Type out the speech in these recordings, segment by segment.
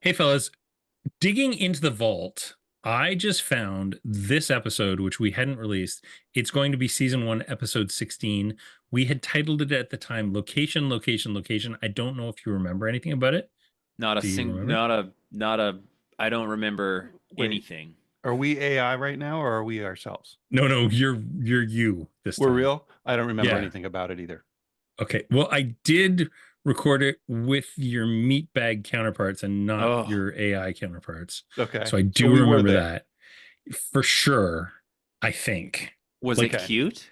Hey, fellas, digging into the vault, I just found this episode, which we hadn't released. It's going to be season one, episode 16. We had titled it at the time Location, Location, Location. I don't know if you remember anything about it. Not a Do you sing, remember? not a. I don't remember Wait, anything. are we AI right now or are we ourselves? No, you're you this We're time. real? I don't remember Yeah. anything about it either. Okay. Well, I did record it with your meatbag counterparts and not Oh, your AI counterparts. Okay. So I So do we were remember there. that for sure, I think. was Like, it Okay. cute?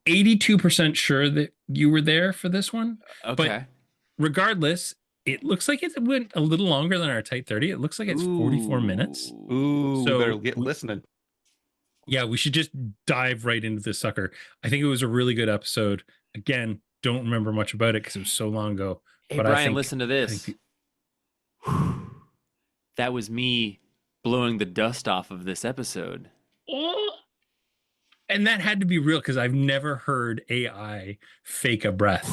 82% sure that you were there for this one. But Okay. regardless, it looks like it went a little longer than our tight 30. It looks like it's 44 minutes. Ooh, we better So get listening. yeah, we should just dive right into this sucker. I think it was a really good episode. Again, don't remember much about it because it was so long ago. Hey, But Brian, listen to I this. think That was me blowing the dust off of this episode. and that had to be real because I've never heard AI fake a breath.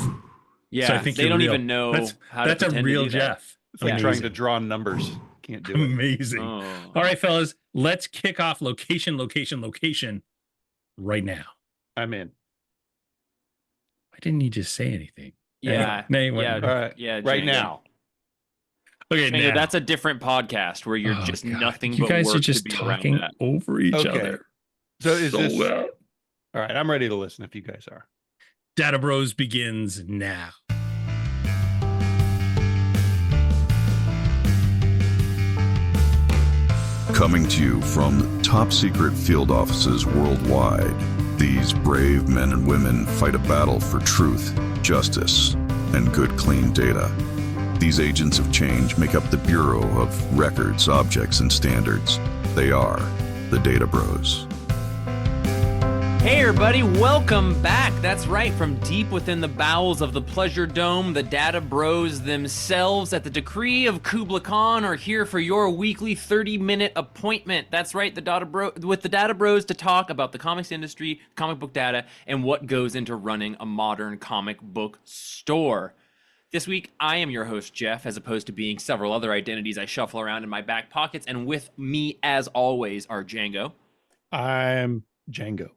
Yeah, So I think they you're don't real. even know how to That's a pretend real to do that. Jeff. It's like Yeah. trying to draw numbers. Can't do it. Amazing. Oh. All right, fellas, let's kick off location, location, location right now. I'm in. Why didn't he just say anything? Yeah. No, you went. Yeah. All right. Yeah. Right Django. now. Okay, Django, now. that's a different podcast where you're Oh, just God. nothing You but guys work are just to be talking around that. over each Okay. other. So is So this well. all right? I'm ready to listen if you guys are. Data Bros begins now. Coming to you from top secret field offices worldwide, these brave men and women fight a battle for truth, justice, and good clean data. These agents of change make up the Bureau of Records, Objects, and Standards. They are the Data Bros. Hey everybody, welcome back. That's right, from deep within the bowels of the Pleasure Dome, the Data Bros themselves at the decree of Kubla Khan are here for your weekly 30-minute appointment. That's right, the Data Bros to talk about the comics industry, comic book data, and what goes into running a modern comic book store. This week, I am your host, Jeff, as opposed to being several other identities I shuffle around in my back pockets, and with me, as always, are Django. I'm Django.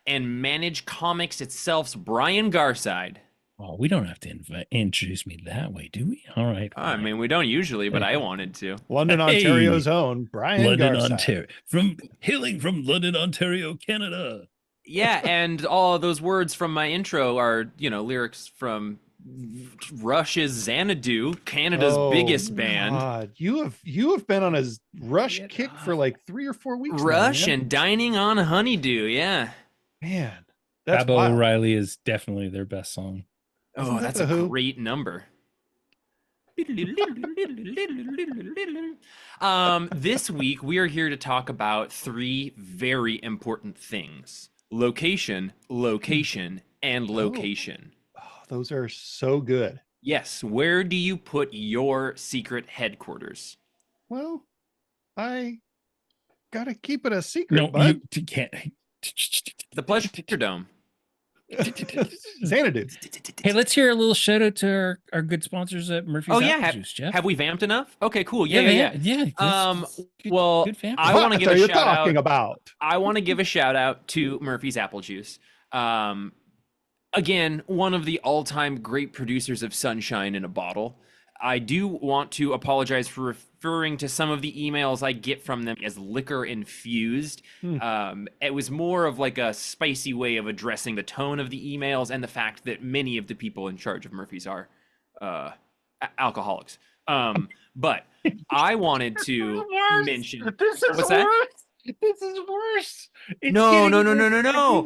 And Manage Comics itself's Brian Garside. Oh, we don't have to introduce me that way, do we? All right. I mean, we don't usually, but I wanted to. London, Hey. Ontario's own Brian London, Garside. Ontario. Hailing from London, Ontario, Canada. Yeah, and all those words from my intro are, lyrics from Rush's Xanadu, Canada's biggest band. God. You have been on a Rush kick for like 3 or 4 weeks. Rush now, man. and Dining on a Honeydew, yeah. Man, that's Babbo wild. O'Reilly is definitely their best song. Oh, Isn't that that's The a Who? great number. This week, we are here to talk about 3 very important things. Location, location, and location. Oh, those are so good. Yes, where do you put your secret headquarters? Well, I gotta keep it a secret, No, bud. you can't. The Pleasure Dome. Xanadu. Hey, let's hear a little shout out to our good sponsors at Murphy's Oh yeah, Apple Juice, Jeff. have we vamped enough? Okay, cool. Yeah. Yeah. Well, good family. I want to What give are a you shout talking out. about? I want to give a shout out to Murphy's Apple Juice. Again, one of the all-time great producers of Sunshine in a Bottle. I do want to apologize for referring to some of the emails I get from them as liquor infused. It was more of like a spicy way of addressing the tone of the emails and the fact that many of the people in charge of Murphy's are alcoholics. But I wanted to mention what's that? This is worse. No.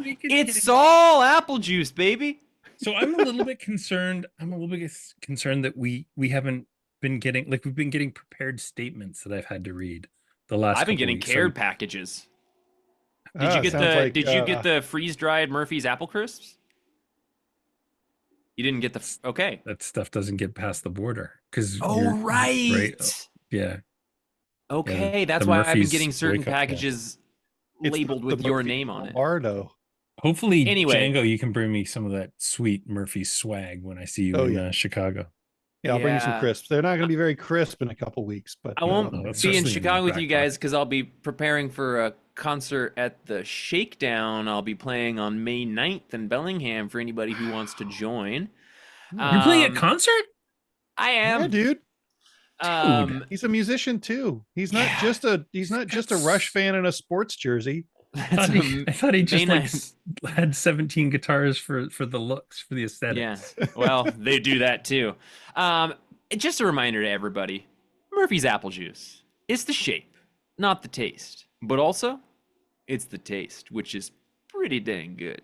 It's all apple juice, baby. So I'm a little bit concerned. I'm a little bit concerned that we haven't been getting, like, we've been getting prepared statements that I've had to read the last. I've been couple getting weeks. cared packages. Did Ah, you get sounds the like, Did you get the freeze dried Murphy's apple crisps? You didn't get the okay. That stuff doesn't get past the border because. Oh right. Yeah. Okay, Yeah, that's the why I've been Murphy's getting certain boycott, yeah. packages It's labeled the with your Murphy name on it. Lombardo. Hopefully, Anyway. Django, you can bring me some of that sweet Murphy swag when I see you Oh, in yeah. Chicago. Yeah, I'll bring you some Yeah. crisps. They're not going to be very crisp in a couple weeks, but I Oh, won't that's be in especially in your Chicago with back you guys pocket. because I'll be preparing for a concert at the Shakedown. I'll be playing on May 9th in Bellingham for anybody who wants to join. You're playing a Um, concert? I yeah, am. dude. Dude, He's a musician too. Yeah, He's not just a Rush that's fan in a sports jersey. that's a I thought he May just like 9th. had 17 guitars for the looks, for the Yeah. aesthetics. Well, they do that too. Um, just a reminder to everybody, Murphy's apple juice. It's the shape, not the taste. But also, it's the taste, which is pretty dang good.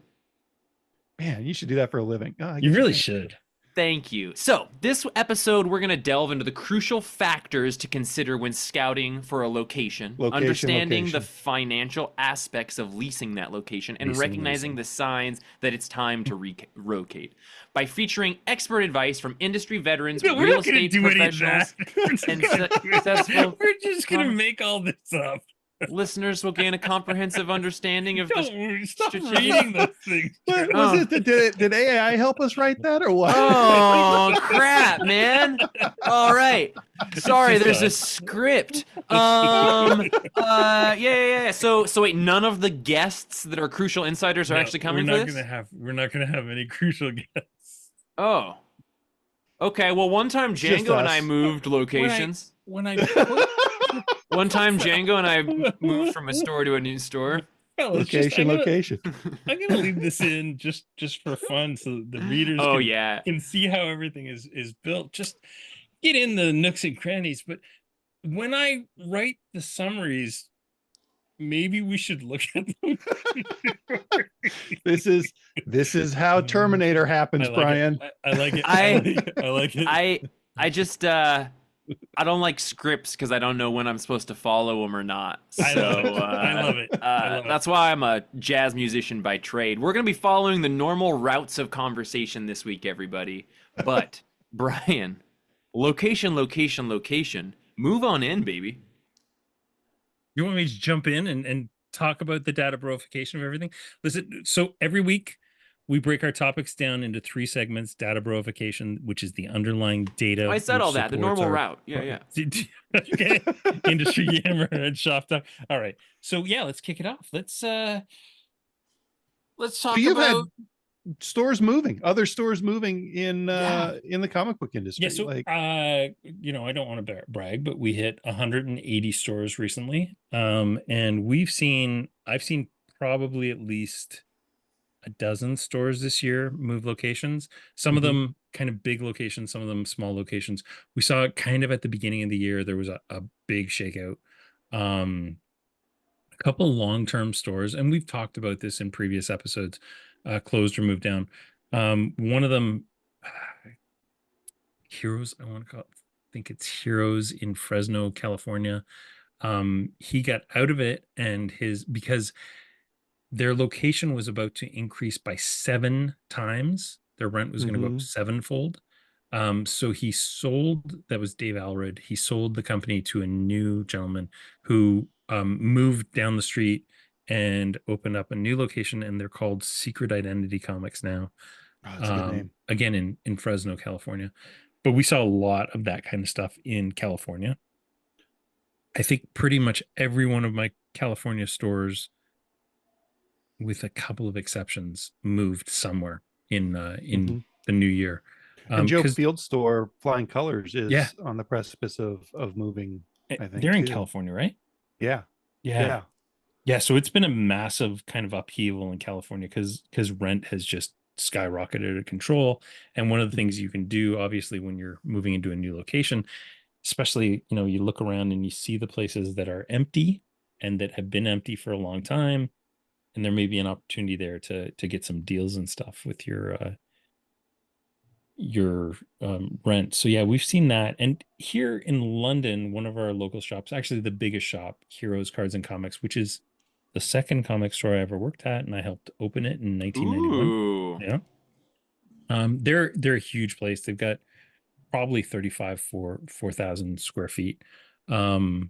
Man, you should do that for a living. Oh, I You guess you really can. should. Thank you. So, this episode, we're going to delve into the crucial factors to consider when scouting for a location, understanding the Location. financial aspects of leasing that location, and Leasing, recognizing leasing. the signs that it's time to relocate. By featuring expert advice from industry veterans, No, we're real not going to estate do any of that. professionals, We're just and gonna do it. successful We're just going to com- make all this up. listeners will gain a comprehensive understanding of the Don't stop strategic. reading those things. What Jared. was Oh. it? Did AI help us write that or what? Oh crap, man! All right, sorry. Just There's a us. script. Yeah. So wait, none of the guests that are crucial insiders are No, actually coming we're for not this. we're not gonna have any crucial guests. Oh, okay. Well, one time Just Django and I us. moved locations. When I put One time Django and I moved from a store to a new store. Fellas, just, Location. I'm gonna leave this in just for fun, so the readers Oh yeah. can see how everything is built. Just get in the nooks and crannies. But when I write the summaries, maybe we should look at them. This is how Terminator happens, I like Brian. it. I like it. I like it. I just I don't like scripts because I don't know when I'm supposed to follow them or not. So I love it. I love it. I love it. that's why I'm a jazz musician by trade. We're gonna be following the normal routes of conversation this week, everybody. But Brian, location. Move on in, baby. You want me to jump in and talk about the data broification of everything? Listen, so every week we break our topics down into 3 segments: data broification, which is the underlying data. I said which all that, the supports normal our- route. Yeah. Okay. Industry gamer and shop talk. All right. So yeah, let's kick it off. Let's talk So you've had about stores moving, other stores moving in the comic book industry. yeah, so I don't want to brag, but we hit 180 stores recently. And I've seen probably at least a dozen stores this year move locations. Some of Mhm. them kind of big locations, some of them small locations. We saw it kind of at the beginning of the year. There was a big shakeout. A couple long-term stores, and we've talked about this in previous episodes, closed or moved down. One of them, Heroes, think it's Heroes in Fresno, California. He got out of it, and because their location was about to increase by 7 times. Their rent was going to go up Mhm. 7-fold. So he sold, that was Dave Alred. He sold the company to a new gentleman who moved down the street and opened up a new location, and they're called Secret Identity Comics now. Oh, that's a good name. Again, in Fresno, California. But we saw a lot of that kind of stuff in California. I think pretty much every one of my California stores, with a couple of exceptions, moved somewhere in Mhm. the new year. And Joe 'Cause Field's store, Flying Colors, is Yeah. on the precipice of moving. I think they're in too. California, right? Yeah. Yeah. Yeah, so it's been a massive kind of upheaval in California because rent has just skyrocketed out of control. And one of the things you can do, obviously, when you're moving into a new location, especially, you look around and you see the places that are empty and that have been empty for a long time, and there may be an opportunity there to get some deals and stuff with your rent. So yeah, we've seen that. And here in London, one of our local shops, actually the biggest shop, Heroes Cards and Comics, which is the second comic store I ever worked at, and I helped open it in 1991. Ooh. Yeah. They're a huge place. They've got probably 4,000 square feet. So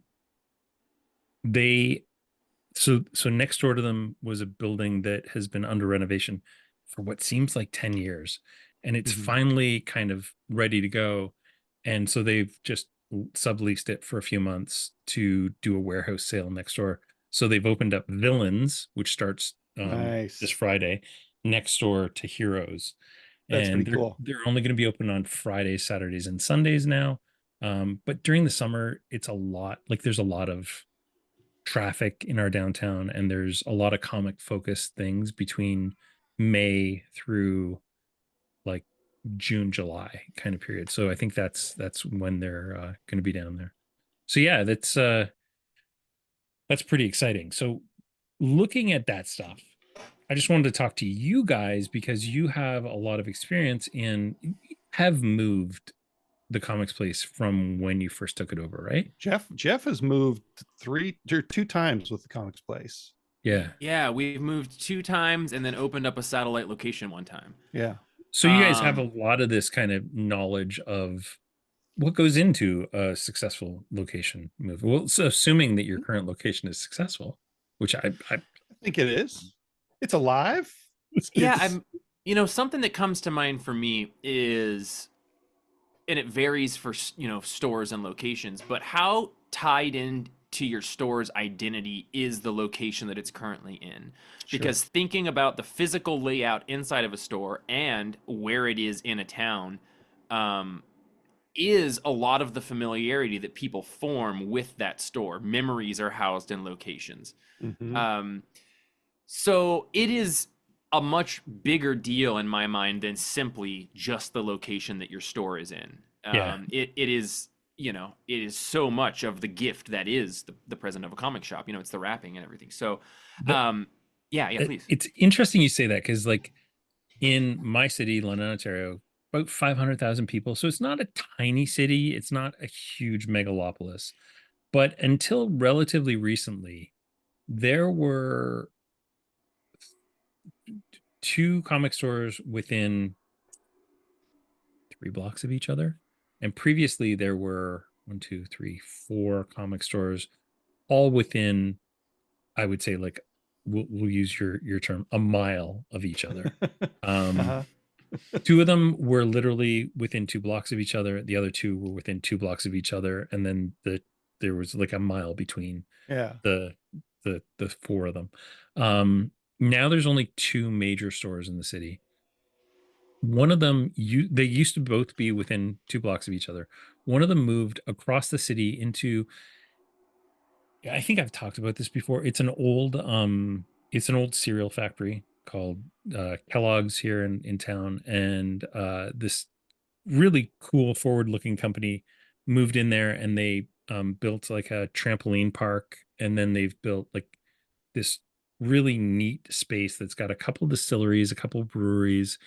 next door to them was a building that has been under renovation for what seems like 10 years, and it's Mhm. finally kind of ready to go. and so they've just subleased it for a few months to do a warehouse sale next door. So they've opened up Villains, which starts this Nice. Friday, next door to Heroes, That's and pretty they're cool. they're only going to be open on Fridays, Saturdays, and Sundays now. But during the summer, it's a lot. Like there's a lot of traffic in our downtown, and there's a lot of comic focused things between May through like June, July kind of period. So I think that's when they're going to be down there. So yeah, that's pretty exciting. So looking at that stuff, I just wanted to talk to you guys because you have a lot of experience in have moved the comics place from when you first took it over, right? Jeff has moved three or two times with the comics place. Yeah. Yeah, we've moved 2 times and then opened up a satellite location one time. Yeah. So you guys have a Um, lot of this kind of knowledge of what goes into a successful location move. Well, so assuming that your current location is successful, which I I think it is. It's alive. yeah, It's something that comes to mind for me is, and it varies for stores and locations, but how tied in to your store's identity is the location that it's currently in? sure. Because thinking about the physical layout inside of a store and where it is in a town, um, is a lot of the familiarity that people form with that store. Memories are housed in locations. Hmm. Um, so it is a much bigger deal in my mind than simply just the location that your store is in. yeah. It is, it is so much of the gift that is the present of a comic shop. It's the wrapping and everything. So, The, um, yeah, please. it's interesting you say that because like in my city, London, Ontario, about 500,000 people. So it's not a tiny city. It's not a huge megalopolis. But until relatively recently, there were two comic stores within 3 blocks of each other. And previously, there were one, two, three, four comic stores all within, I would say, like, we'll use your term, a mile of each other. Um, Uh-huh. Two of them were literally within 2 blocks of each other. The other two were within 2 blocks of each other, and then there was like a mile between Yeah. the the four of them. Now there's only two major stores in the city. One of them, they used to both be within 2 blocks of each other. One of them moved across the city into, I think I've talked about this before. It's an old cereal factory called Kellogg's here in town, and this really cool forward looking company moved in there, and they built like a trampoline park, and then they've built like this really neat space that's got a couple distilleries, a couple breweries.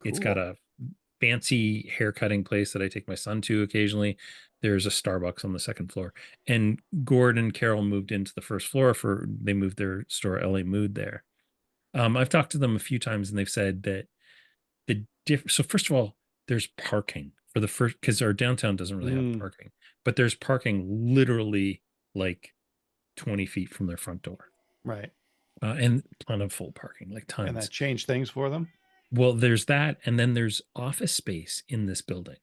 It's got Cool. a fancy hair cutting place that I take my son to occasionally. There's a Starbucks on the second floor. And Gord and Carol moved into the first floor for they moved their store LA Mood there. I've talked to them a few times and they've said that so first of all, there's parking for the first because our downtown doesn't really have Mm, parking, but there's parking literally like 20 feet from their front door. right. And plentiful parking, like And tons. that changed things for them. Well, there's that, and then there's office space in this building.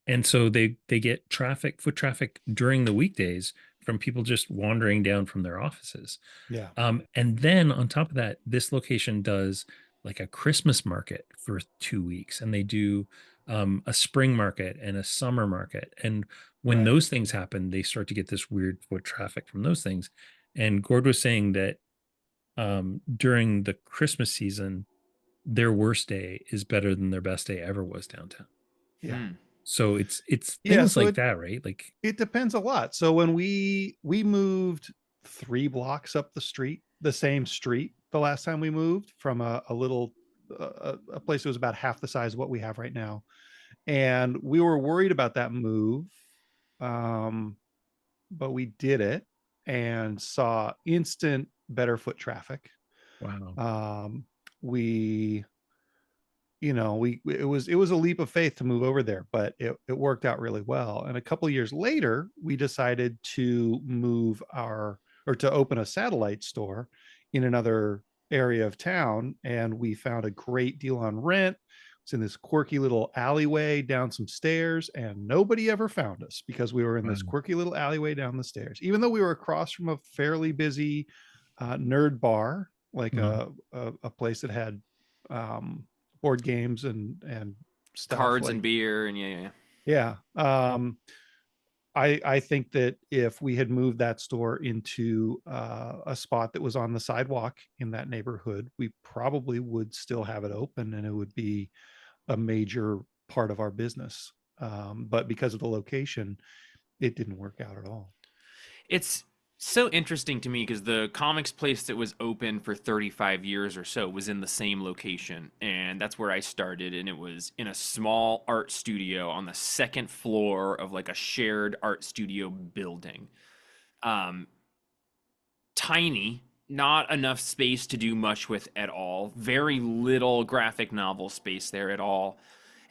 And so they get foot traffic during the weekdays from people just wandering down from their offices. Yeah. And then on top of that, this location does like a Christmas market for 2 weeks, and they do a spring market and a summer market. And when Right. those things happen, they start to get this weird foot traffic from those things. And Gord was saying that during the Christmas season, their worst day is better than their best day ever was downtown. Yeah. Hmm. So it's Yeah. things So like it that, right? Like, it depends a lot. So when we moved 3 blocks up the street, the same street, the last time we moved from a little a place that was about half the size of what we have right now, and we were worried about that move, um, but we did it and saw instant better foot traffic. wow. Um, we we it was a leap of faith to move over there, but it worked out really well. And a couple of years later, we decided to move our or to open a satellite store in another area of town, and we found a great deal on rent. It's in this quirky little alleyway down some stairs, and nobody ever found us because we were in this Wow. quirky little alleyway down the stairs, even though we were across from a fairly busy nerd bar, like Mhm. a place that had board games and stuff Cards like, and beer and yeah. yeah. I think that if we had moved that store into a spot that was on the sidewalk in that neighborhood, we probably would still have it open and it would be a major part of our business. But because of the location, it didn't work out at all. It's so interesting to me because the comics place that was open for 35 years or so was in the same location. And that's where I started. And it was in a small art studio on the second floor of like a shared art studio building. Um, Tiny, not enough space to do much with at all. Very little graphic novel space there at all.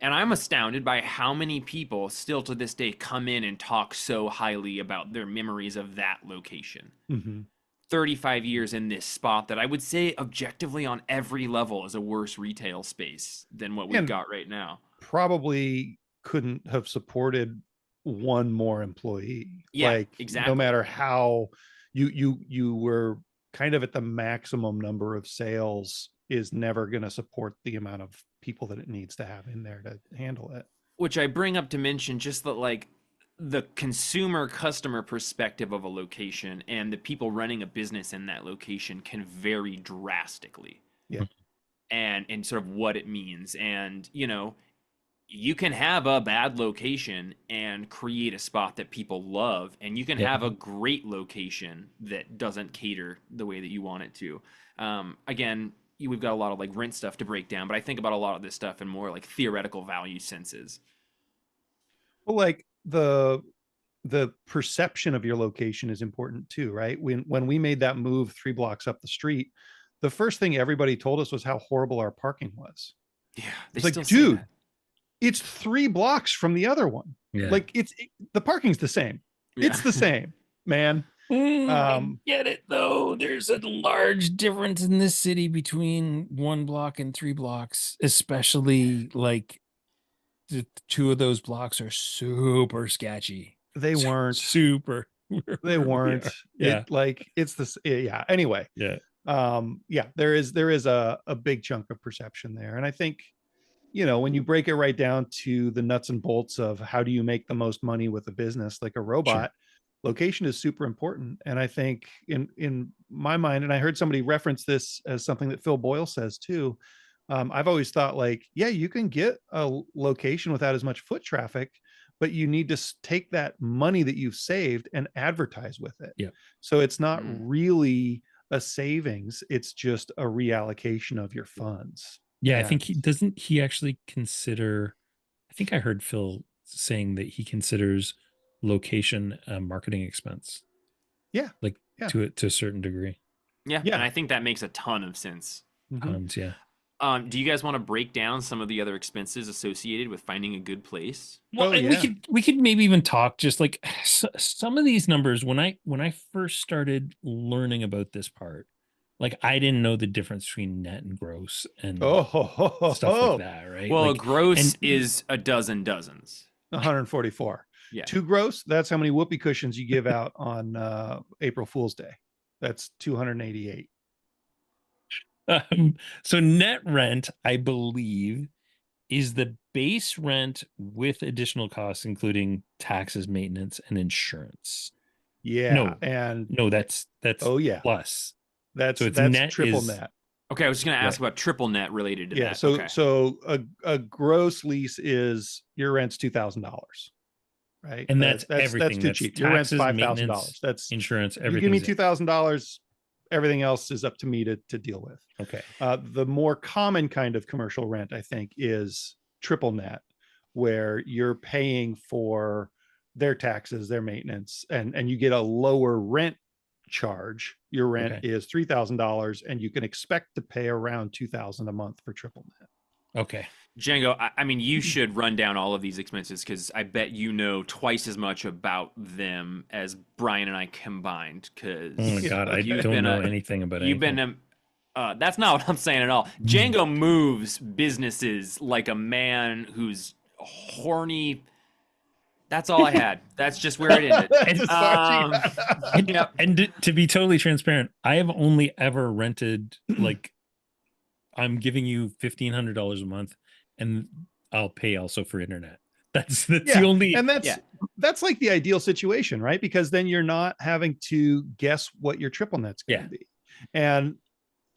And I'm astounded by how many people still to this day come in and talk so highly about their memories of that location. Mm-hmm. 35 years in this spot that I would say objectively on every level is a worse retail space than what we've And got right now. probably couldn't have supported one more employee. Yeah, Like no exactly. matter how you were kind of at the maximum number of sales is never going to support the amount of people that it needs to have in there to handle it. Which I bring up to mention just that, like, the consumer customer perspective of a location and the people running a business in that location can vary drastically Yeah. and sort of what it means. And, you know, you can have a bad location and create a spot that people love, and you can Yeah. have a great location that doesn't cater the way that you want it to. Again, we've got a lot of like rent stuff to break down, but I think about a lot of this stuff in more like theoretical value senses. Well, like the perception of your location is important too, right? When we made that move 3 blocks up the street, the first thing everybody told us was how horrible our parking was. Yeah, they It's like, still say dude, that. it's 3 blocks from the other one. Yeah. Like the parking's the same. Yeah. It's the same, man. I get it though. There's a large difference in this city between 1 block and 3 blocks, especially like the two of those blocks are super sketchy. They weren't. Super. They weren't. Yeah. It like it's this. Yeah. Anyway. Yeah. Yeah. There is a big chunk of perception there, and I think, you know, when you break it right down to the nuts and bolts of how do you make the most money with a business like a robot, location is super important. And I think in my mind, and I heard somebody reference this as something that Phil Boyle says too. I've always thought like, yeah, you can get a location without as much foot traffic, but you need to take that money that you've saved and advertise with it. Yeah. So it's not Mm. really a savings; it's just a reallocation of your funds. Yeah, I And think he actually consider, I think I heard Phil saying that he considers location a marketing expense. Yeah. Like Yeah. to a certain degree. Yeah, Yeah. and I think that makes a ton of sense. Mhm. Tons, yeah. Do you guys want to break down some of the other expenses associated with finding a good place? Well, Oh, and yeah. we could maybe even talk just like some of these numbers when I first started learning about this part, like I didn't know the difference between net and gross and stuff like that, right? Well, a Like, gross and is a dozen dozens. 144. Yeah. 2 gross, that's how many whoopee cushions you give out on April Fool's Day. That's 288. So net rent, I believe, is the base rent with additional costs, including taxes, maintenance, and insurance. Yeah. No. And No, that's oh yeah, plus. that's So it's that's net triple is- net. Okay, I was just going to ask Right. about triple net related to Yeah. that. So Okay. so a gross lease is your rent's $2,000, right? And that's everything. That's too That's cheap. Your rent's taxes, $5,000. maintenance, That's insurance, you everything. give me $2,000. Everything else is up to me to deal with. Okay. The more common kind of commercial rent, I think, is triple net, where you're paying for their taxes, their maintenance, and you get a lower rent charge. Your rent Okay. is $3,000, and you can expect to pay around $2,000 a month for triple net. Okay. Django, I mean, you should run down all of these expenses because I bet you know twice as much about them as Brian and I combined. Because Oh my God, I Okay. don't know anything about you've anything. been That's not what I'm saying at all. Django moves businesses like a man who's horny. That's all I had. That's just where it ended. And, Just watching. Yep. and to be totally transparent, I have only ever rented, like, I'm giving you $1,500 a month, and I'll pay also for internet. That's the Yeah, only. and Yeah. that's like the ideal situation, right? Because then you're not having to guess what your triple net's going to be. And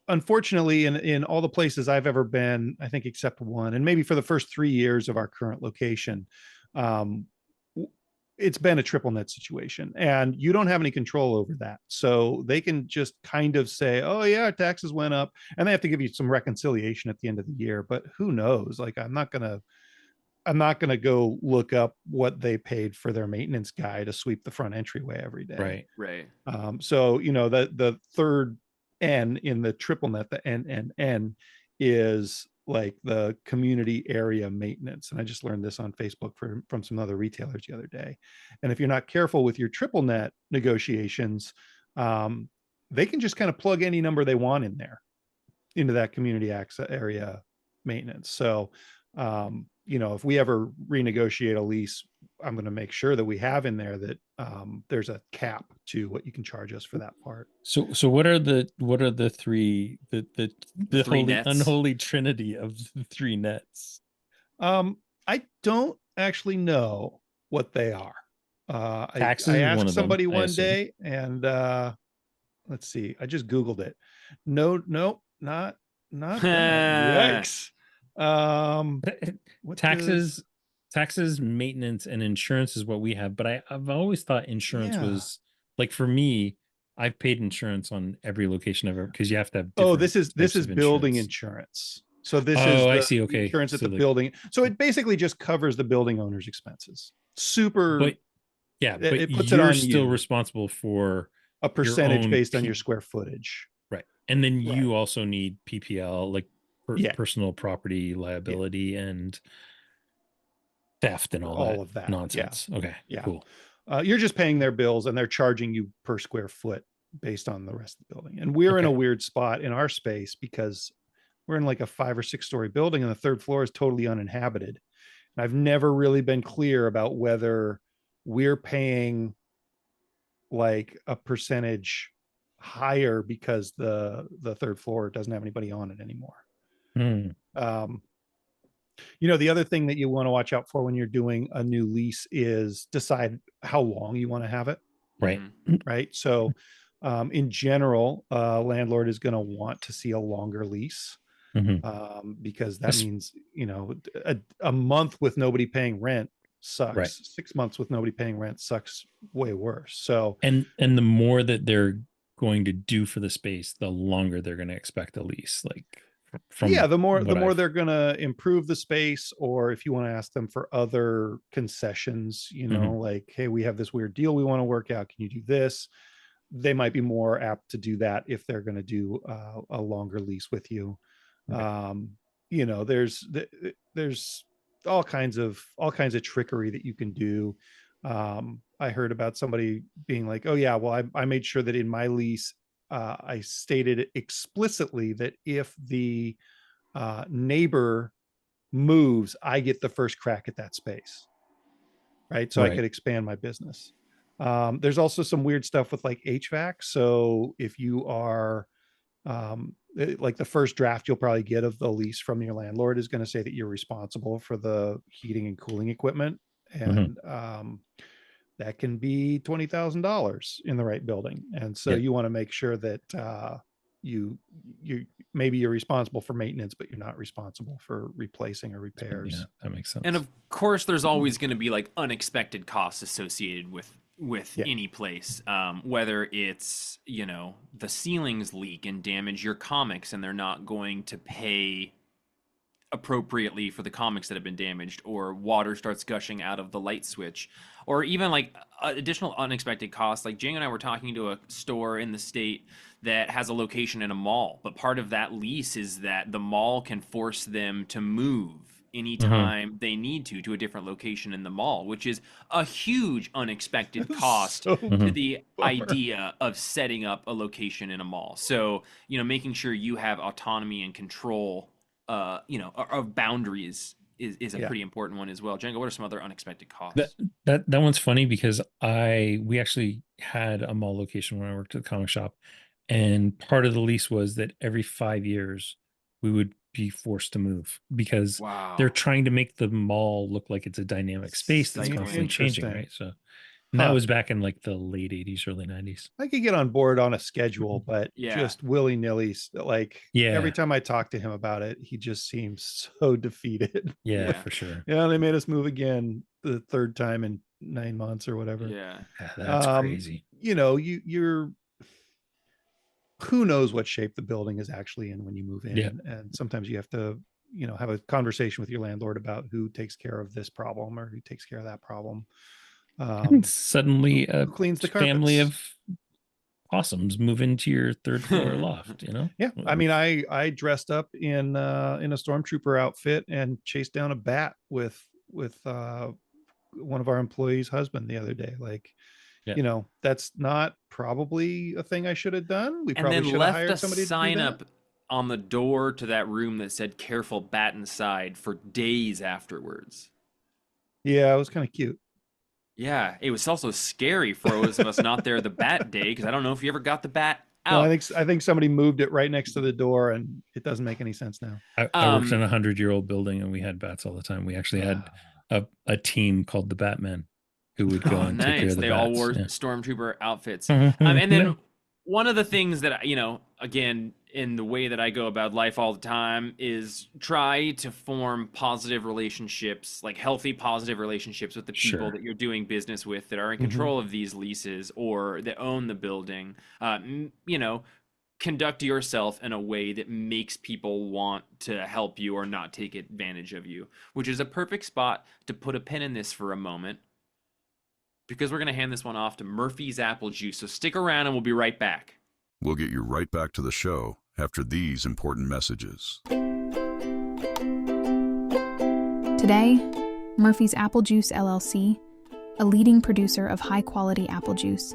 unfortunately, in all the places I've ever been, I think except one, and maybe for the first 3 years of our current location, um, it's been a triple net situation, and you don't have any control over that. So they can just kind of say, "Oh yeah, taxes went up," and they have to give you some reconciliation at the end of the year. But who knows? Like, I'm not gonna go look up what they paid for their maintenance guy to sweep the front entryway every day. Right. Right. So the third N in the triple net, the NNN, is like the community area maintenance. And I just learned this on Facebook from some other retailers the other day. And if you're not careful with your triple net negotiations, they can just kind of plug any number they want in there into that community access area maintenance. So if we ever renegotiate a lease, I'm going to make sure that we have in there that there's a cap to what you can charge us for that part. So what are the three the Three holy nets? unholy trinity of the three nets? I don't actually know what they are. Taxes I is asked one of them, somebody I one assume. day, and let's see, I just Googled it. No, not that. Yikes. What Taxes, maintenance, and insurance is what we have. But I've always thought insurance Yeah. was, like, for me, I've paid insurance on every location ever, because you have to have Oh, different this types is of building insurance. insurance. So this is Oh, I the see. Okay. insurance at So, the like, building. So it basically just covers the building owner's expenses. Super. but yeah, It, but it puts it you're on still you, responsible for a your percentage own based on your square footage. right. And then Right. you also need PPL, like Yeah. personal property liability and theft and all that Of that. nonsense. Yeah. Okay, Yeah. cool. You're just paying their bills, and they're charging you per square foot based on the rest of the building. And we're in a Okay. weird spot in our space because we're in like a 5 or 6 story building, and the third floor is totally uninhabited. And I've never really been clear about whether we're paying like a percentage higher because the third floor doesn't have anybody on it anymore. Um, the other thing that you want to watch out for when you're doing a new lease is decide how long you want to have it. Right. Right. So in general, landlord is going to want to see a longer lease, because that means, a month with nobody paying rent sucks. Right. 6 months with nobody paying rent sucks way worse. So, and the more that they're going to do for the space, the longer they're going to expect a lease. Like, from the more I've... they're going to improve the space, or if you want to ask them for other concessions, like, hey, we have this weird deal we want to work out, can you do this? They might be more apt to do that if they're going to do a longer lease with you. Right. There's all kinds of trickery that you can do. I heard about somebody being like, oh yeah, well, I made sure that in my lease, I stated explicitly that if the neighbor moves, I get the first crack at that space. Right. So I could expand my business. There's also some weird stuff with like HVAC. So if you are, like, the first draft you'll probably get of the lease from your landlord is going to say that you're responsible for the heating and cooling equipment. And that can be $20,000 in the right building. And so you want to make sure that you maybe you're responsible for maintenance, but you're not responsible for replacing or repairs. Yeah, that makes sense. And of course, there's always going to be like unexpected costs associated with any place, whether it's, the ceilings leak and damage your comics and they're not going to pay appropriately for the comics that have been damaged, or water starts gushing out of the light switch, or even like additional unexpected costs. Like Jane and I were talking to a store in the state that has a location in a mall, but part of that lease is that the mall can force them to move anytime they need to a different location in the mall, which is a huge unexpected cost So to Mhm. the bummer. idea of setting up a location in a mall. So, making sure you have autonomy and control, of boundaries is a Yeah. pretty important one as well. Django, what are some other unexpected That costs? that one's funny because we actually had a mall location when I worked at the comic shop, and part of the lease was that every 5 years we would be forced to move because they're Wow. trying to make the mall look like it's a dynamic space that's constantly Cycling. changing, Interesting. right? So, and that Huh. was back in like the late 80s, early 90s. I could get on board on a schedule, but Yeah. just willy-nilly, like every Yeah, time I talk to him about it, he just seems so defeated. yeah, Yeah. for sure. Yeah, they made us move again the third time in 9 months or whatever. Yeah. Yeah, that's crazy. You're who knows what shape the building is actually in when you move Yeah. in, and sometimes you have to, have a conversation with your landlord about who takes care of this problem or who takes care of that problem. And Um, suddenly a who cleans the family carpets? of possums move into your third floor loft, Yeah, I mean, I dressed up in a stormtrooper outfit and chased down a bat with one of our employees' husband the other day. Like, Yeah. that's not probably a thing I should have done. We And probably then should have left a hired somebody to do sign that. up on the door to that room that said "Careful, bat inside" for days afterwards. Yeah, it was kind of cute. Yeah, it was also scary for those of us not there the bat day because I don't know if you ever got the bat No, I out. think somebody moved it right next to the door, and it doesn't make any sense now. I worked in Um, a 100-year-old building and we had bats all the time. We actually had a team called the Batmen who would go Oh, and take care nice. of the They all bats. wore Yeah. stormtrooper outfits. And then No. one of the things that, again, in the way that I go about life all the time is try to form positive relationships, like healthy, positive relationships with the people Sure. that you're doing business with that are in Mhm. control of these leases or that own the building. Conduct yourself in a way that makes people want to help you or not take advantage of you, which is a perfect spot to put a pin in this for a moment because we're going to hand this one off to Murphy's Apple Juice. So stick around and we'll be right back. We'll get you right back to the show after these important messages. Today, Murphy's Apple Juice LLC, a leading producer of high-quality apple juice,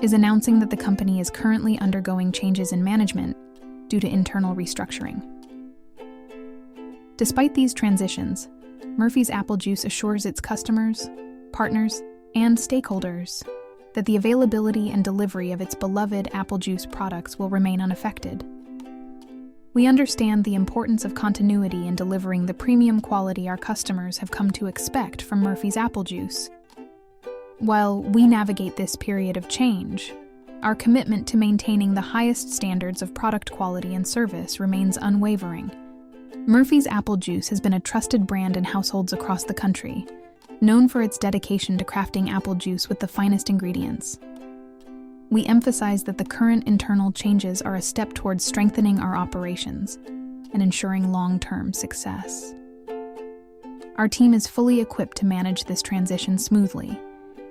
is announcing that the company is currently undergoing changes in management due to internal restructuring. Despite these transitions, Murphy's Apple Juice assures its customers, partners, and stakeholders that the availability and delivery of its beloved apple juice products will remain unaffected. We understand the importance of continuity in delivering the premium quality our customers have come to expect from Murphy's Apple Juice. While we navigate this period of change, our commitment to maintaining the highest standards of product quality and service remains unwavering. Murphy's Apple Juice has been a trusted brand in households across the country, known for its dedication to crafting apple juice with the finest ingredients. We emphasize that the current internal changes are a step towards strengthening our operations and ensuring long-term success. Our team is fully equipped to manage this transition smoothly,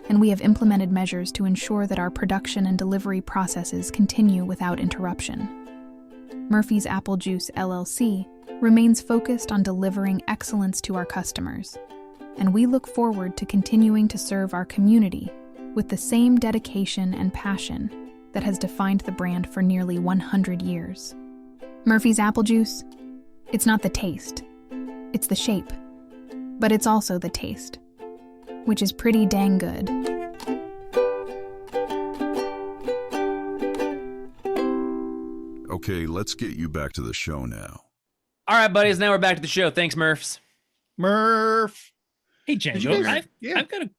and we have implemented measures to ensure that our production and delivery processes continue without interruption. Murphy's Apple Juice LLC remains focused on delivering excellence to our customers, and we look forward to continuing to serve our community with the same dedication and passion that has defined the brand for nearly 100 years. Murphy's Apple Juice, it's not the taste, it's the shape, but it's also the taste, which is pretty dang good. Okay, let's get you back to the show now. All right, buddies. Now we're back to the show. Thanks, Murphs. Murph. Hey, you Django, guys- yeah. I've got a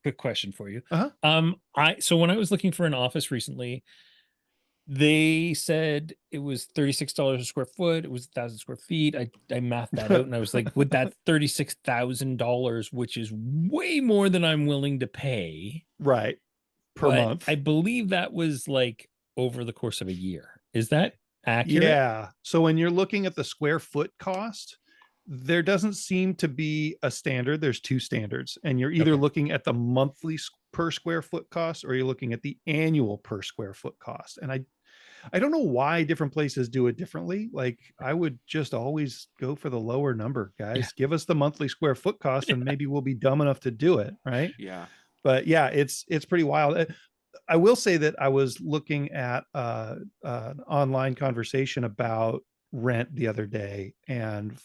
quick question for you. Uh-huh. So when I was looking for an office recently, they said it was $36 a square foot. It was 1,000 square feet. I mathed that out and I was like, with that $36,000, which is way more than I'm willing to pay Right. Per but month. I believe that was like over the course of a year. Is that accurate? Yeah. So when you're looking at the square foot cost, there doesn't seem to be a standard. There's two standards, and you're either Okay. looking at the monthly per square foot cost or you're looking at the annual per square foot cost. And I don't know why different places do it differently. Like I would just always go for the lower number, Yeah. guys. Give us the monthly square foot cost and maybe we'll be dumb enough to do it, right? Yeah. But yeah, it's pretty wild. I will say that I was looking at an online conversation about rent the other day, and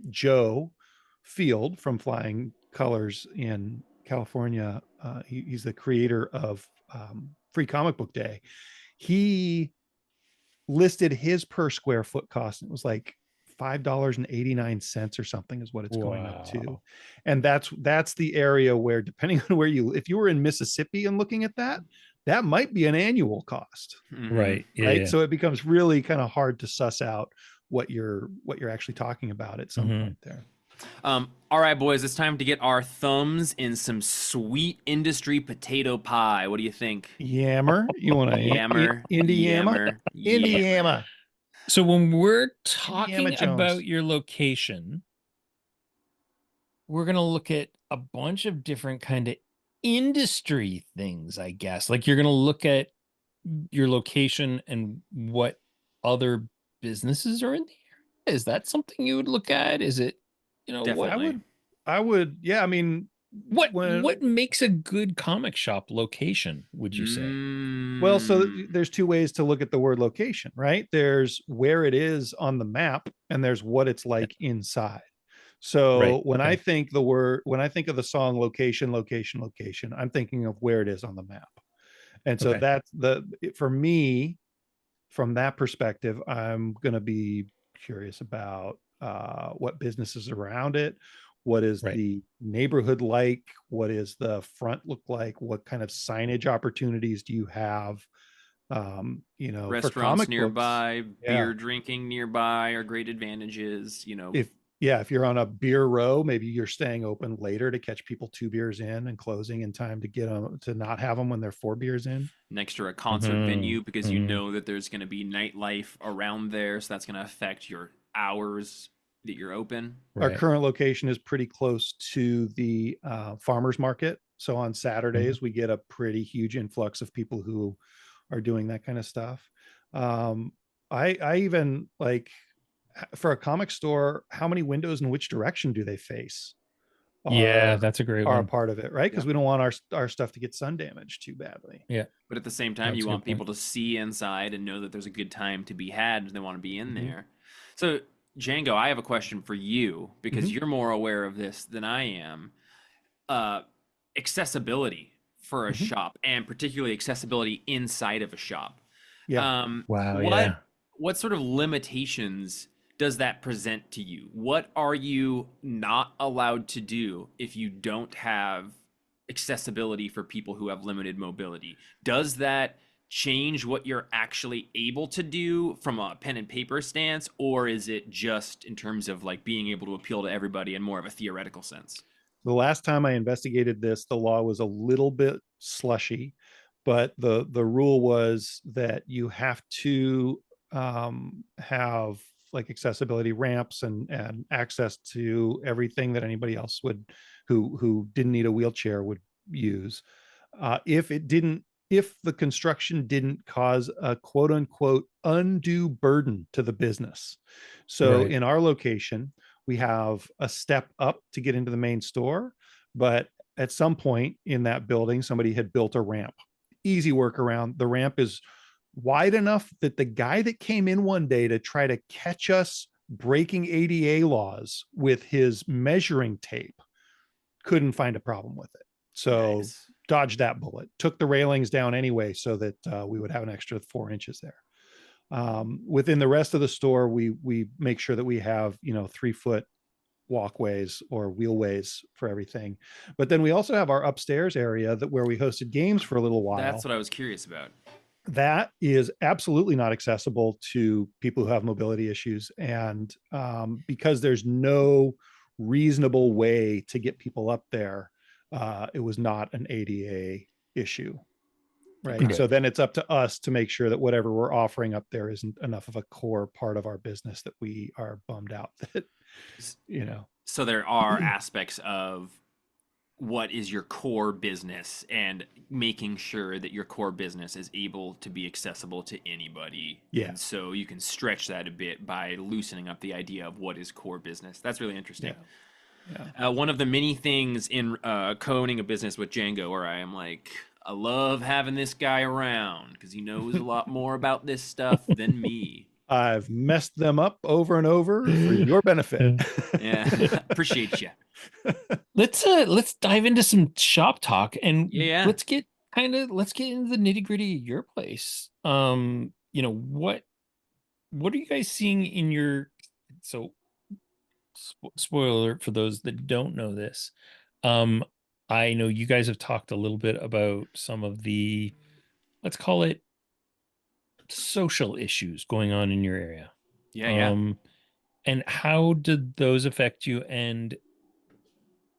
Joe Field from Flying Colors in California, he's the creator of Free Comic Book Day. He listed his per square foot cost, and it was like $5.89 or something is what it's going up to. Wow. And that's the area where, depending on where if you were in Mississippi and looking at that, that might be an annual cost, Mhm. Right. Yeah. right? Yeah. So it becomes really kind of hard to suss out what you're actually talking about at some Mhm. point there. All right, boys, it's time to get our thumbs in some sweet industry potato pie. What do you think? Yammer, you want to Yammer, Indiana? yammer, Indiana. So when we're Indiana talking Jones. about your location, we're going to look at a bunch of different kind of industry things, I guess. Like you're going to look at your location and what other businesses are in the area. Is that something you would look at? Is it, Definitely. I would, yeah. I mean, what makes a good comic shop location, would you say? Well, so Mm. there's two ways to look at the word location, right? There's where it is on the map, and there's what it's like inside. So Right. when I Okay. think when I think of the song location, location, location, I'm thinking of where it is on the map. And so Okay. that's for me, from that perspective, I'm going to be curious about what businesses around it. What is Right. the neighborhood like? What is the front look like? What kind of signage opportunities do you have? For Restaurants comic books, nearby, yeah. beer drinking nearby are great advantages. If you're on a beer row, maybe you're staying open later to catch people 2 beers in and closing in time to get them to not have them when they're 4 beers in. Next to a concert venue because you know that there's going to be nightlife around there, so that's going to affect your hours that you're open. Our Right. current location is pretty close to the farmers market. So on Saturdays, we get a pretty huge influx of people who are doing that kind of stuff. I even like, for a comic store, how many windows in which direction do they face Yeah, are that's a great a one. part of it, right? Because Yep. we don't want our stuff to get sun damaged too badly. Yeah. But at the same time, That's you a good want people point. to see inside and know that there's a good time to be had. They want to be in Mhm. there. So, Django, I have a question for you because Mhm. you're more aware of this than I am. Uh, Accessibility for a Mhm. shop, and particularly accessibility inside of a shop. Yeah. Wow. What Yeah. what sort of limitations does that present to you? What are you not allowed to do if you don't have accessibility for people who have limited mobility? Does that change what you're actually able to do from a pen and paper stance, or is it just in terms of like being able to appeal to everybody in more of a theoretical sense? The last time I investigated this, the law was a little bit slushy, but the rule was that you have to have like accessibility ramps and access to everything that anybody else would who didn't need a wheelchair would use. If the construction didn't cause a quote unquote undue burden to the business. So Right. in our location, we have a step up to get into the main store, but at some point in that building, somebody had built a ramp. Easy workaround. The ramp is wide enough that the guy that came in one day to try to catch us breaking ADA laws with his measuring tape couldn't find a problem with it. So Nice. dodged that bullet. Took the railings down anyway so that we would have an extra 4 inches there. Within the rest of the store, we make sure that we have 3 foot walkways or wheelways for everything. But then we also have our upstairs area where we hosted games for a little while. That's what I was curious about. That is absolutely not accessible to people who have mobility issues. And because there's no reasonable way to get people up there, it was not an ADA issue. Right. Okay. So then it's up to us to make sure that whatever we're offering up there isn't enough of a core part of our business that we are bummed out that, So there are aspects of what is your core business and making sure that your core business is able to be accessible to anybody. Yeah. And so you can stretch that a bit by loosening up the idea of what is core business. That's really interesting. Yeah. One of the many things in co-owning a business with Django where I am like, I love having this guy around because he knows a lot more about this stuff than me. I've messed them up over and over for your benefit. Yeah, appreciate you. Let's dive into some shop talk, and Yeah. let's get into the nitty gritty of your place. What are you guys seeing in your, so spoiler alert for those that don't know this. I know you guys have talked a little bit about some of the, let's call it, social issues going on in your area. Yeah. And how did those affect you, and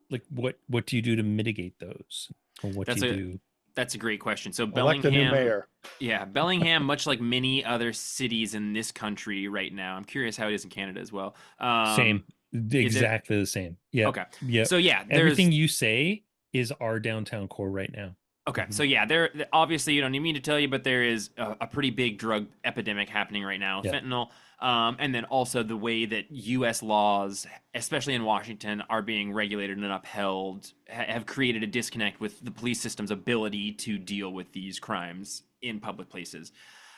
like what do you do to mitigate those, or what do That's you a do? that's a great question. So Elect a new Bellingham, mayor. yeah, Bellingham, much like many other cities in this country right now. I'm curious how it is in Canada as well. Same, Is it exactly the same. Yep. okay? Yep. So yeah, there's Everything you say is our downtown core right now. okay. So yeah, there obviously you don't need me to tell you, but there is a pretty big drug epidemic happening right now, Yeah. fentanyl. And then also the way that U.S. laws, especially in Washington, are being regulated and upheld, have created a disconnect with the police system's ability to deal with these crimes in public places.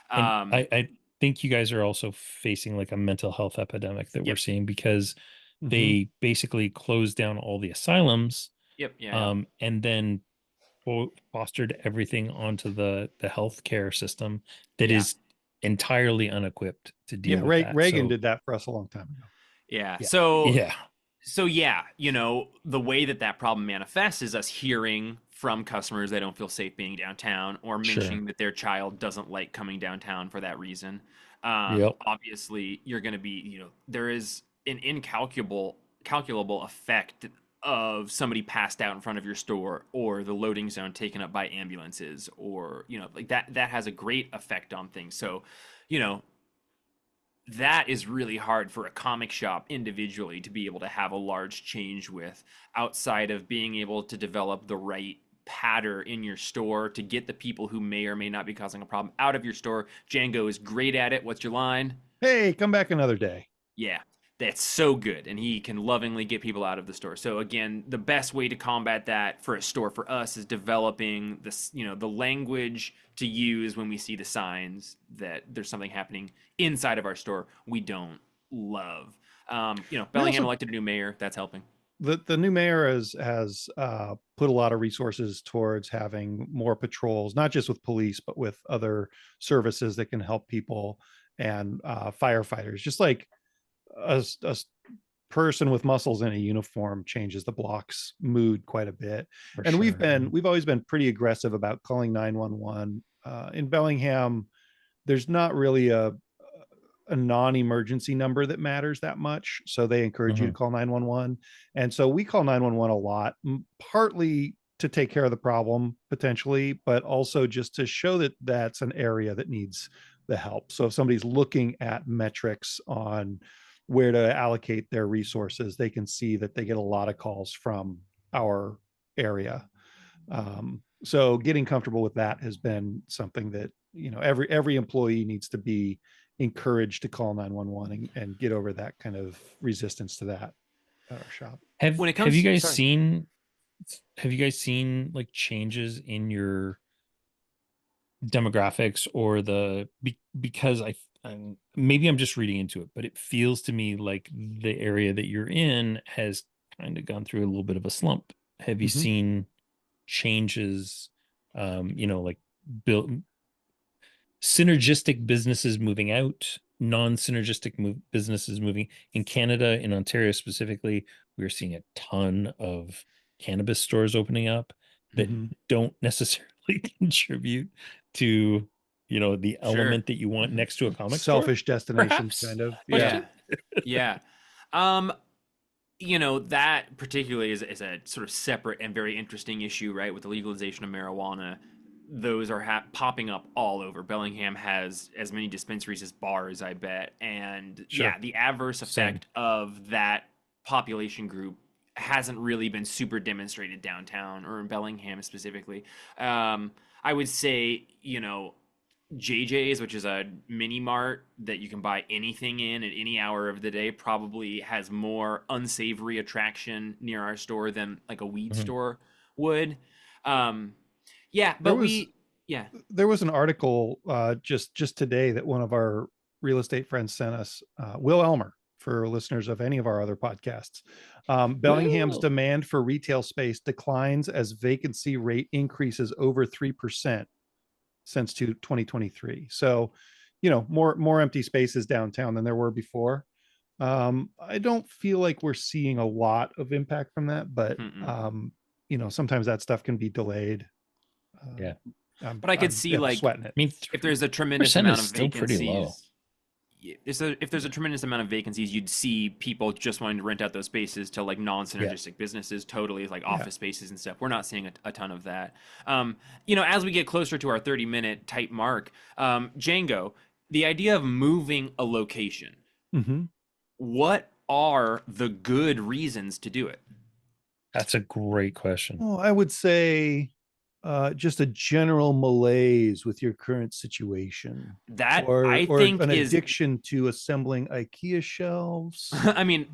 And I think you guys are also facing like a mental health epidemic that we're Yep. seeing, because Mhm. they basically closed down all the asylums, Yep. Yeah. and then fostered everything onto the healthcare system that Yeah. is entirely unequipped to Yeah, deal with that. Reagan So did that for us a long time ago. Yeah. yeah, So yeah, So yeah, the way that problem manifests is us hearing from customers they don't feel safe being downtown, or Sure. mentioning that their child doesn't like coming downtown for that reason. Yep. Obviously, you're going to be, there is an calculable effect of somebody passed out in front of your store, or the loading zone taken up by ambulances, or like that has a great effect on things. So, you know, that is really hard for a comic shop individually to be able to have a large change with, outside of being able to develop the right pattern in your store to get the people who may or may not be causing a problem out of your store. Django is great at it. What's your line? Hey, come back another day. Yeah, that's so good. And he can lovingly get people out of the store. So again, the best way to combat that for a store for us is developing this, the language to use when we see the signs that there's something happening inside of our store we don't love. Bellingham elected a new mayor. That's helping. The new mayor has put a lot of resources towards having more patrols, not just with police, but with other services that can help people, and firefighters. Just like a person with muscles in a uniform changes the block's mood quite a bit. For And sure. we've always been pretty aggressive about calling 911. In Bellingham, there's not really a non-emergency number that matters that much, so they encourage you to call 911. And so we call 911 a lot, partly to take care of the problem potentially, but also just to show that that's an area that needs the help. So if somebody's looking at metrics on where to allocate their resources, they can see that they get a lot of calls from our area. So getting comfortable with that has been something that every employee needs to be encouraged to call 911 and get over that kind of resistance to that at our shop. When it Have comes, you guys sorry. seen like changes in your demographics, or because maybe I'm just reading into it, but it feels to me like the area that you're in has kind of gone through a little bit of a slump. Have you Mhm. seen changes, like built synergistic businesses moving out, non-synergistic businesses moving? In Canada, in Ontario specifically, we're seeing a ton of cannabis stores opening up that Mhm. don't necessarily contribute to the Sure. element that you want next to a comic store. Selfish destinations, Perhaps. kind of. Yeah. Question? Yeah. Um, that particularly is a sort of separate and very interesting issue, right? With the legalization of marijuana, those are popping up all over. Bellingham has as many dispensaries as bars, I bet. And Sure. yeah, the adverse Same. effect of that population group hasn't really been super demonstrated downtown or in Bellingham specifically. I would say, JJ's, which is a mini mart that you can buy anything in at any hour of the day, probably has more unsavory attraction near our store than like a weed Mhm. store would. Um, yeah, There but was yeah. there was an article just today that one of our real estate friends sent us, Will Elmer, for listeners of any of our other podcasts. Bellingham's Well, demand for retail space declines as vacancy rate increases over 3% since 2023. So, more empty spaces downtown than there were before. I don't feel like we're seeing a lot of impact from that, but Mm-mm. sometimes that stuff can be delayed. yeah. I'm But I could I'm see yeah, like sweating it. I mean, if there's a tremendous 3% is amount of still pretty low. vacancies, if there's a tremendous amount of vacancies, you'd see people just wanting to rent out those spaces to like Yeah. non-synergistic businesses, totally like Yeah. office spaces and stuff. We're not seeing a ton of that. As we get closer to our 30-minute type mark, Django, the idea of moving a location, Mhm. what are the good reasons to do it? That's a great question. Well, I would say just a general malaise with your current situation, That or I or think an is addiction to assembling IKEA shelves. I mean,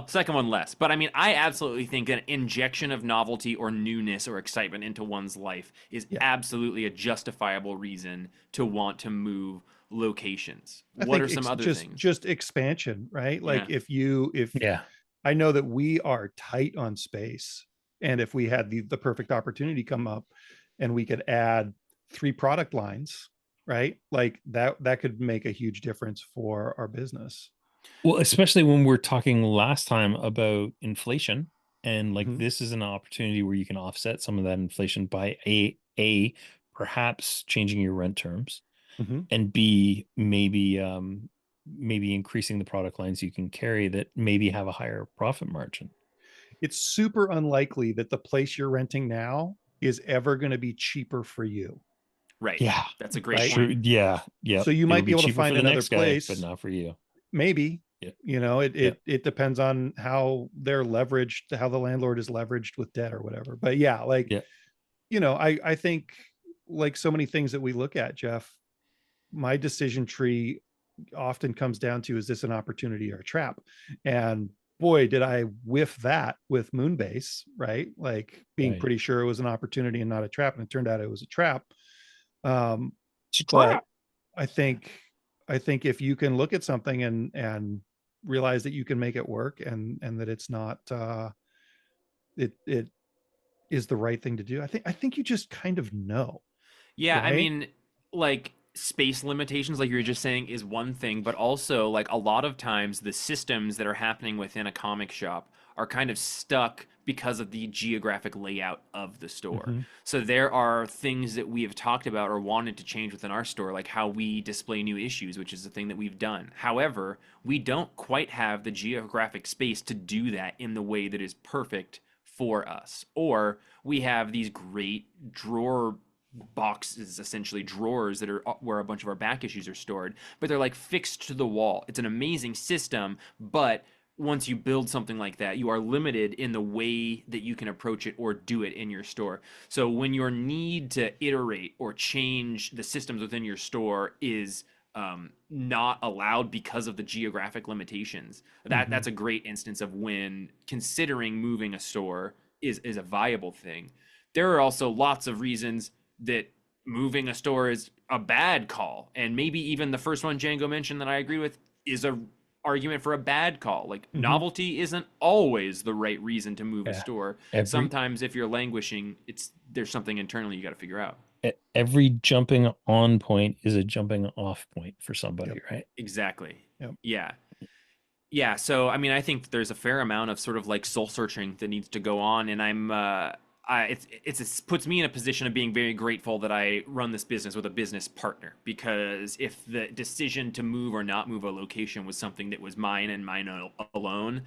second one less. But I mean, I absolutely think an injection of novelty or newness or excitement into one's life is Yeah, absolutely a justifiable reason to want to move locations. I What think are some other just things? just expansion, right? Yeah. Like if Yeah. I know that we are tight on space, and if we had the perfect opportunity come up, and we could add 3 product lines, right? Like that could make a huge difference for our business. Well, especially when we're talking last time about inflation, and like Mhm. this is an opportunity where you can offset some of that inflation by a perhaps changing your rent terms, Mhm. and b maybe increasing the product lines you can carry that maybe have a higher profit margin. It's super unlikely that the place you're renting now is ever going to be cheaper for you, Right. Yeah, That's a great right? sure. point. Yeah, So yep. you It'll might be be able to cheaper for find the another next guy, but place, not for you. maybe. Yeah, It yeah, it it depends on how they're leveraged, how the landlord is leveraged with debt or whatever. But yeah, like, yeah. I think, like so many things that we look at, Jeff, my decision tree often comes down to, is this an opportunity or a trap? And boy, did I whiff that with Moonbase, right? Like being Right. pretty sure it was an opportunity and not a trap, and it turned out it was a trap. Um, It's a but trap. I think I think if you can look at something and realize that you can make it work, and that it's not it is the right thing to do. I think you just kind of know, Yeah, I right? mean, like space limitations, like you were just saying, is one thing, but also like a lot of times the systems that are happening within a comic shop are kind of stuck because of the geographic layout of the store. Mm-hmm. So there are things that we have talked about or wanted to change within our store, like how we display new issues, which is the thing that we've done. However, we don't quite have the geographic space to do that in the way that is perfect for us. Or we have these great drawer boxes, essentially drawers that are where a bunch of our back issues are stored, but they're like fixed to the wall. It's an amazing system, but once you build something like that, you are limited in the way that you can approach it or do it in your store. So when your need to iterate or change the systems within your store is not allowed because of the geographic limitations, Mm-hmm. that's a great instance of when considering moving a store is a viable thing. There are also lots of reasons that moving a store is a bad call, and maybe even the first one Django mentioned that I agree with is a argument for a bad call. Like Mm-hmm. novelty isn't always the right reason to move a Yeah. store. Every Sometimes if you're languishing, there's something internally you got to figure out. every jumping on point is a jumping off point for Yep. somebody, right? Exactly. Yep. Yeah. Yeah, so I mean, I think there's a fair amount of sort of like soul searching that needs to go on, and it puts me in a position of being very grateful that I run this business with a business partner, because if the decision to move or not move a location was something that was mine and mine alone,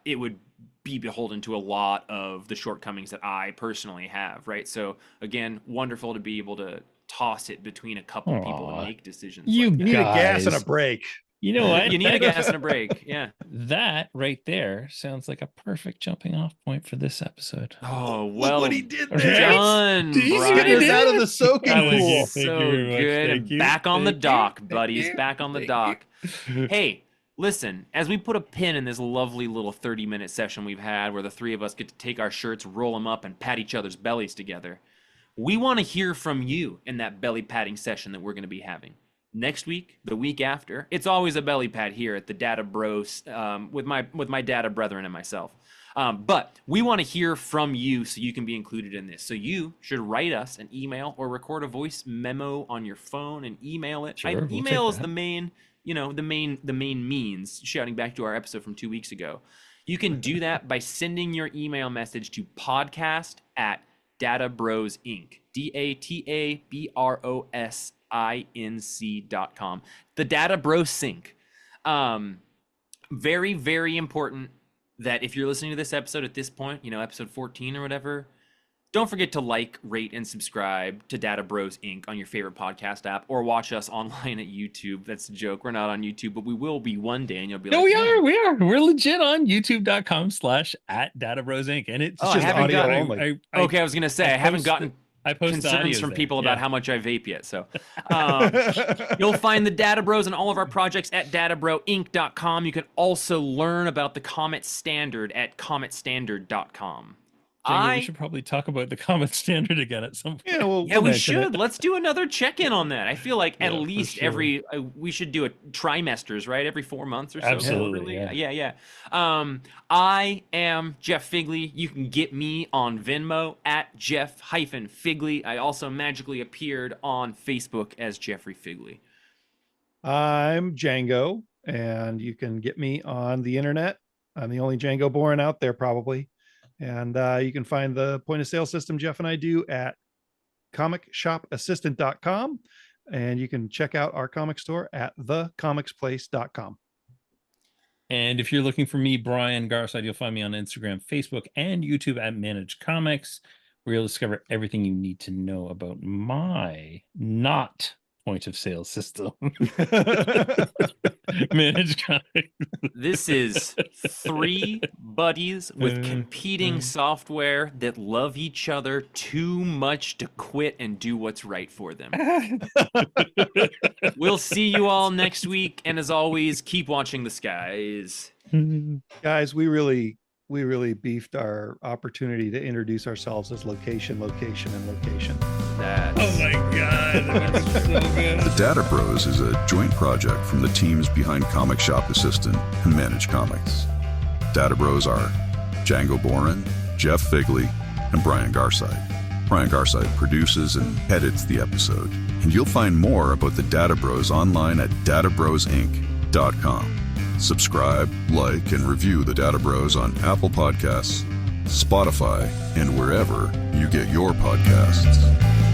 it would be beholden to a lot of the shortcomings that I personally have, right? So again, wonderful to be able to toss it between a couple people to Aw, make decisions you like You that. need a gas and a guys. brake. You know what? You need a gas and a break. Yeah. That right there sounds like a perfect jumping off point for this episode. Oh, Look well what he did Right? there. done, Did you see what Brian. he Get us did? out of the soaking That was pool. Thank you so very much. good. Thank And you. back on the Thank you. dock, Thank buddies. you. Back on the Thank dock. you. Hey, listen, as we put a pin in this lovely little 30-minute session we've had where the three of us get to take our shirts, roll them up, and pat each other's bellies together, we want to hear from you in that belly patting session that we're going to be having. Next week, the week after, it's always a belly pat here at the Data B.R.O.S with my data brethren and myself. But we want to hear from you so you can be included in this. So you should write us an email or record a voice memo on your phone and email it. Sure, we'll Email take is that. the main, the main means, shouting back to our episode from 2 weeks ago. You can do that by sending your email message to podcast@databros inc. DATABROSINC.com. The Data B.R.O.S sync. Very, very important that if you're listening to this episode at this point, episode 14 or whatever, don't forget to like, rate, and subscribe to Data B.R.O.S Inc. on your favorite podcast app, or watch us online at YouTube. That's a joke. We're not on YouTube, but we will be one day, and you'll be No, like, we "Man, are. We are. We're legit on youtube.com/@DataBros Inc. And it's Oh, I just haven't audio gotten- only. Okay, I was going to say, I haven't gotten I post concerns audios from there. people about Yeah. how much I vape yet. So you'll find the Data Bros and all of our projects at databroinc.com. You can also learn about the Comet Standard at cometstandard.com. Django, we should probably talk about the Comet Standard again at some point. Yeah, well, Yeah, we'll we mention should. it. Let's do another check-in on that. I feel like at Yeah, for least sure. every we should do a trimesters, right? Every 4 months or so. Absolutely, Really? yeah. Yeah. I am Jeff Figley. You can get me on Venmo at Jeff-Figley. I also magically appeared on Facebook as Jeffrey Figley. I'm Django, and you can get me on the internet. I'm the only Django born out there, probably. And you can find the point of sale system Jeff and I do at comicshopassistant.com. And you can check out our comic store at thecomicsplace.com. And if you're looking for me, Brian Garside, you'll find me on Instagram, Facebook, and YouTube at Managed Comics, where you'll discover everything you need to know about my not point of sale system. Managed Comics. This is three buddies with competing software that love each other too much to quit and do what's right for them. We'll see you all next week, and as always, keep watching the skies. Guys, we really beefed our opportunity to introduce ourselves as location, and location. That's... Oh my God. That's so good. The Data Bros is a joint project from the teams behind Comic Shop Assistant and Manage Comics. Data Bros are Django Boren, Jeff Figley, and Brian Garside. Brian Garside produces and edits the episode. And you'll find more about the Data Bros online at databrosinc.com. Subscribe, like, and review the Data Bros on Apple Podcasts, Spotify, and wherever you get your podcasts.